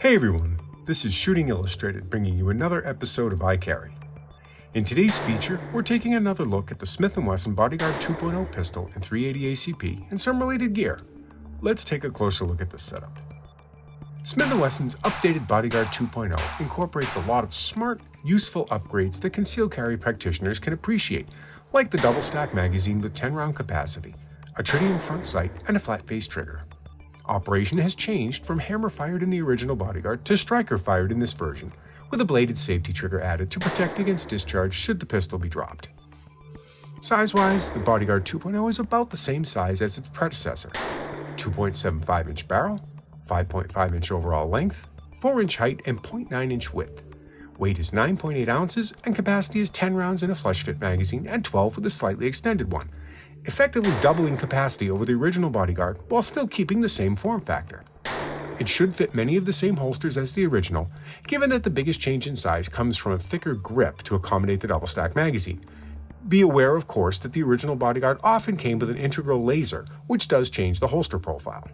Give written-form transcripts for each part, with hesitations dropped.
Hey everyone, this is Shooting Illustrated bringing you another episode of iCarry. In today's feature, we're taking another look at the Smith & Wesson Bodyguard 2.0 pistol and 380 ACP and some related gear. Let's take a closer look at this setup. Smith & Wesson's updated Bodyguard 2.0 incorporates a lot of smart, useful upgrades that concealed carry practitioners can appreciate, like the double stack magazine with 10-round capacity, a tritium front sight, and a flat-face trigger. Operation has changed from hammer fired in the original Bodyguard to striker fired in this version, with a bladed safety trigger added to protect against discharge should the pistol be dropped. Size-wise, the Bodyguard 2.0 is about the same size as its predecessor: 2.75-inch barrel, 5.5-inch overall length, 4-inch height, and 0.9-inch width. Weight is 9.8 ounces, and capacity is 10 rounds in a flush-fit magazine and 12 with a slightly extended one, effectively doubling capacity over the original Bodyguard while still keeping the same form factor. It should fit many of the same holsters as the original, given that the biggest change in size comes from a thicker grip to accommodate the double stack magazine. Be aware, of course, that the original Bodyguard often came with an integral laser, which does change the holster profile.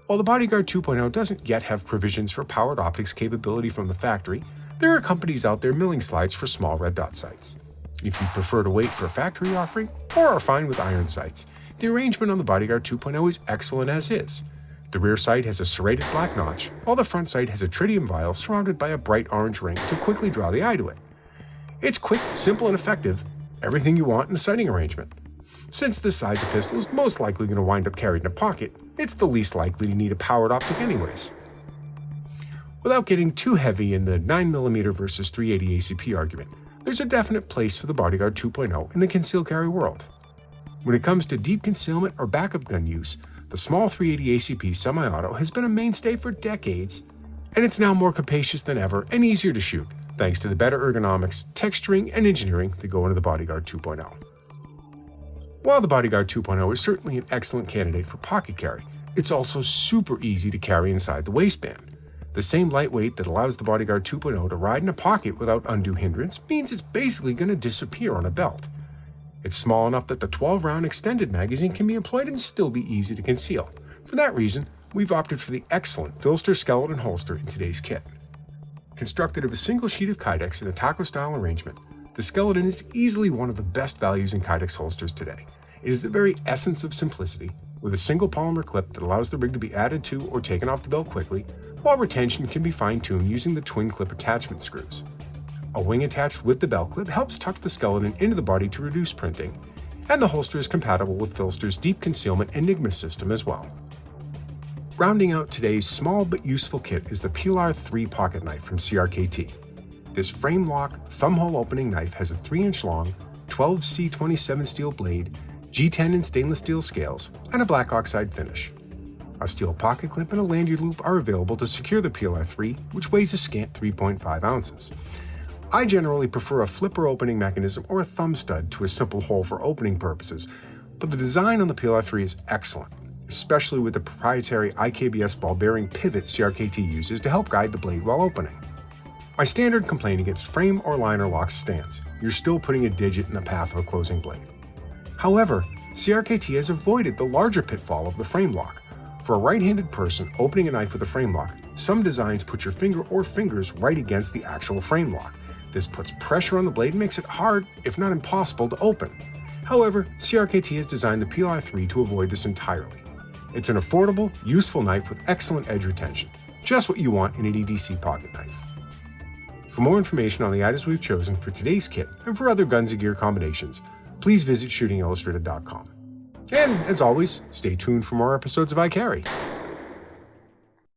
While the Bodyguard 2.0 doesn't yet have provisions for powered optics capability from the factory, there are companies out there milling slides for small red dot sights. If you prefer to wait for a factory offering, or are fine with iron sights, the arrangement on the Bodyguard 2.0 is excellent as is. The rear sight has a serrated black notch, while the front sight has a tritium vial surrounded by a bright orange ring to quickly draw the eye to it. It's quick, simple, and effective, everything you want in a sighting arrangement. Since this size of pistol is most likely going to wind up carried in a pocket, it's the least likely to need a powered optic anyways. Without getting too heavy in the 9mm versus 380 ACP argument, there's a definite place for the Bodyguard 2.0 in the concealed carry world. When it comes to deep concealment or backup gun use, the small 380 ACP semi-auto has been a mainstay for decades, and it's now more capacious than ever and easier to shoot, thanks to the better ergonomics, texturing, and engineering that go into the Bodyguard 2.0. While the Bodyguard 2.0 is certainly an excellent candidate for pocket carry, it's also super easy to carry inside the waistband. The same lightweight that allows the Bodyguard 2.0 to ride in a pocket without undue hindrance means it's basically going to disappear on a belt. It's small enough that the 12-round extended magazine can be employed and still be easy to conceal. For that reason, we've opted for the excellent PHLster skeleton holster in today's kit. Constructed of a single sheet of Kydex in a taco-style arrangement, the skeleton is easily one of the best values in Kydex holsters today. It is the very essence of simplicity, with a single polymer clip that allows the rig to be added to or taken off the belt quickly, while retention can be fine-tuned using the twin clip attachment screws. A wing attached with the belt clip helps tuck the skeleton into the body to reduce printing, and the holster is compatible with PHLster's deep concealment Enigma system as well. Rounding out today's small but useful kit is the Pilar III pocket knife from CRKT. This frame-lock, thumb-hole opening knife has a 3-inch long, 12C27 steel blade, G10 in stainless steel scales, and a black oxide finish. A steel pocket clip and a lanyard loop are available to secure the Pilar III, which weighs a scant 3.5 ounces. I generally prefer a flipper opening mechanism or a thumb stud to a simple hole for opening purposes, but the design on the Pilar III is excellent, especially with the proprietary IKBS ball bearing pivot CRKT uses to help guide the blade while opening. My standard complaint against frame or liner locks stands: you're still putting a digit in the path of a closing blade. However, CRKT has avoided the larger pitfall of the frame lock. For a right-handed person opening a knife with a frame lock, some designs put your finger or fingers right against the actual frame lock. This puts pressure on the blade and makes it hard, if not impossible, to open. However, CRKT has designed the Pilar III to avoid this entirely. It's an affordable, useful knife with excellent edge retention, just what you want in an EDC pocket knife. For more information on the items we've chosen for today's kit and for other guns and gear combinations, please visit shootingillustrated.com. And, as always, stay tuned for more episodes of iCarry.